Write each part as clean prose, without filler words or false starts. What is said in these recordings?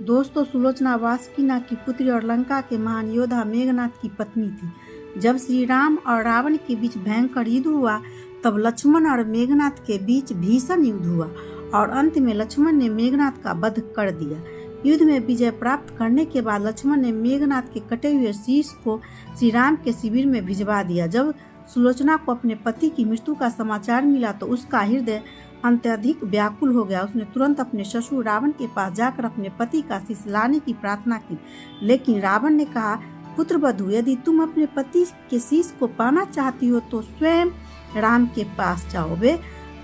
दोस्तों, सुलोचना वासुकीनाग की पुत्री और लंका के महान योद्धा मेघनाद की पत्नी थी। जब श्री राम और रावण के बीच भयंकर युद्ध हुआ, तब लक्ष्मण और मेघनाद के बीच भीषण युद्ध हुआ और अंत में लक्ष्मण ने मेघनाद का वध कर दिया। युद्ध में विजय प्राप्त करने के बाद लक्ष्मण ने मेघनाद के कटे हुए शीश को श्री राम के शिविर में भिजवा दिया। जब सुलोचना को अपने पति की मृत्यु का समाचार मिला तो उसका हृदय अत्यधिक व्याकुल हो गया। उसने तुरंत अपने ससुर रावण के पास जाकर अपने पति का शीश लाने की प्रार्थना की, लेकिन रावण ने कहा, पुत्रवधू, यदि तुम अपने पति के शीश को पाना चाहती हो तो स्वयं राम के पास जाओ। वे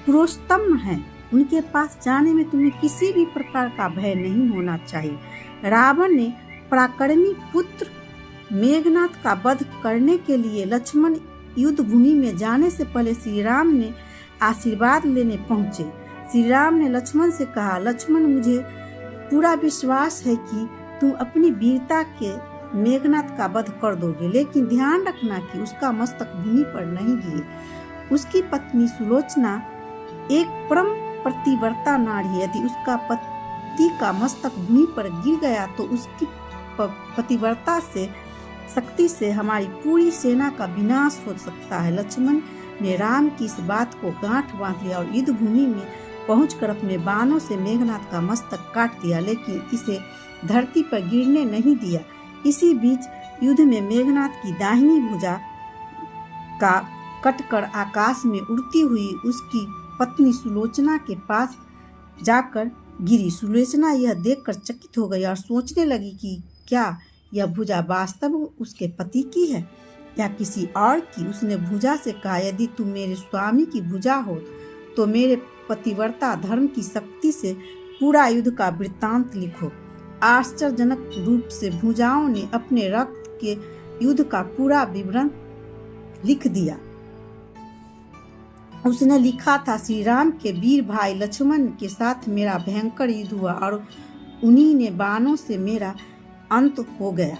पुरुषोत्तम हैं, उनके पास जाने में तुम्हें किसी भी प्रकार का भय नहीं होना चाहिए। रावण ने पराक्रमी पुत्र मेघनाद का वध करने के लिए लक्ष्मण युद्ध भूमि में जाने से पहले श्री राम ने आशीर्वाद लेने पहुंचे। श्री राम ने लक्ष्मण से कहा, लक्ष्मण, मुझे पूरा विश्वास है कि तुम अपनी वीरता के मेघनाद का वध कर दोगे, लेकिन ध्यान रखना कि उसका मस्तक भूमि पर नहीं गिरे। उसकी पत्नी सुलोचना एक परम पतिव्रता नारी है। यदि उसका पति का मस्तक भूमि पर गिर गया तो उसकी पतिव्रता से शक्ति से हमारी पूरी सेना का विनाश हो सकता है। लक्ष्मण ने राम की इस बात को गांठ बांध लिया और युद्ध भूमि में पहुंचकर अपने बाणों से मेघनाद का मस्तक काट दिया, लेकिन इसे धरती पर गिरने नहीं दिया। इसी बीच युद्ध में मेघनाद की दाहिनी भुजा का कटकर आकाश में उड़ती हुई उसकी पत्नी सुलोचना के पास जाकर गिरी। सुलोचना यह देखकर चकित हो गई और सोचने लगी कि क्या यह भुजा वास्तव उसके पति की है या किसी और की। उसने भुजा से कहा, यदि तुम मेरे स्वामी की भुजा हो तो मेरे पतिव्रता धर्म की शक्ति से पूरा युद्ध का वृत्तांत लिखो। आश्चर्यजनक रूप से भुजाओं ने अपने रक्त के युद्ध का पूरा विवरण लिख दिया। उसने लिखा था, श्री राम के वीर भाई लक्ष्मण के साथ मेरा भयंकर युद्ध हुआ और उन्हीं ने बाणों से मेरा अंत हो गया।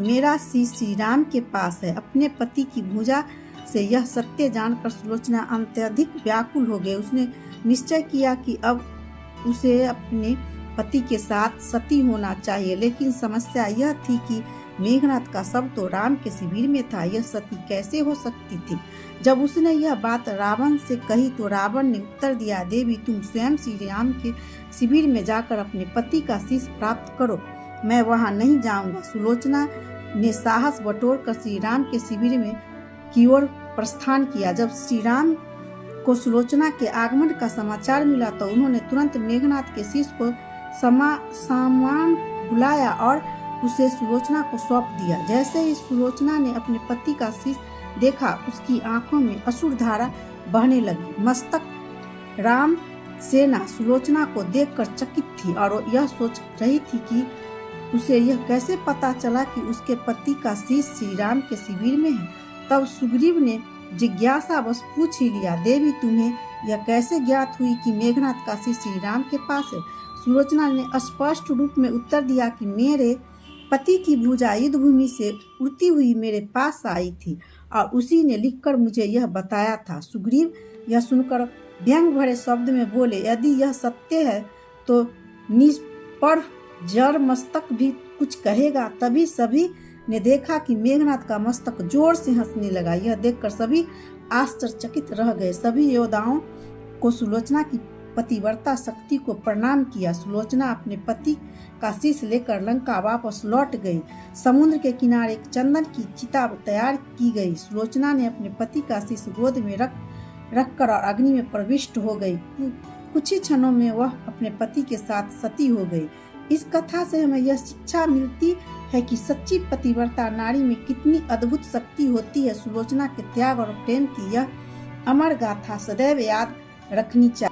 मेरा शीश श्री राम के पास है। अपने पति की भुजा से यह सत्य जानकर सुलोचना अत्यधिक व्याकुल हो गई। उसने निश्चय किया कि अब उसे अपने पति के साथ सती होना चाहिए, लेकिन समस्या यह थी कि मेघनाद का शव तो राम के शिविर में था। यह सती कैसे हो सकती थी? जब उसने यह बात रावण से कही तो रावण ने उत्तर दिया, देवी, तुम स्वयं श्री राम के शिविर में जाकर अपने पति का शीश प्राप्त करो, मैं वहां नहीं जाऊंगा। सुलोचना ने साहस बटोरकर श्री राम के शिविर में की ओर प्रस्थान किया। जब श्री राम को सुलोचना के आगमन का समाचार मिला तो उन्होंने तुरंत मेघनाद के शीश को सामान बुलाया और उसे सुलोचना को सौंप दिया। जैसे ही सुलोचना ने अपने पति का शीश देखा, उसकी आंखों में अश्रु धारा बहने लगी। मस्तक राम सेना सुलोचना को देखकर चकित थी और यह सोच रही थी कि उसे यह कैसे पता चला कि उसके पति का शीश श्री राम के शिविर में है। तब सुग्रीव ने जिज्ञासा बस पूछ ही लिया, देवी, तुम्हें यह कैसे ज्ञात हुई कि मेघनाद का शीश श्री राम के पास है? सुलोचना ने स्पष्ट रूप में उत्तर दिया कि मेरे पति की भुजा युद्ध भूमि से उड़ती हुई मेरे पास आई थी और उसी ने लिखकर मुझे यह बताया था। सुग्रीव यह सुनकर व्यंग भरे शब्द में बोले, यदि यह सत्य है तो निष्पढ़ जड़ मस्तक भी कुछ कहेगा। तभी सभी ने देखा कि मेघनाद का मस्तक जोर से हंसने लगा। यह देखकर सभी आश्चर्यचकित रह गए। सभी योद्धाओं को सुलोचना की पतिव्रता शक्ति को प्रणाम किया। सुलोचना अपने पति का शीश लेकर लंका वापस लौट गई। समुद्र के किनारे एक चंदन की चिता तैयार की गई। सुलोचना ने अपने पति का शीश गोद में रखकर और अग्नि में प्रविष्ट हो गई। कुछ ही क्षणों में वह अपने पति के साथ सती हो गई। इस कथा से हमें यह शिक्षा मिलती है कि सच्ची पतिव्रता नारी में कितनी अद्भुत शक्ति होती है। सुलोचना के त्याग और प्रेम की यह अमर गाथा सदैव याद रखनी चाहिए।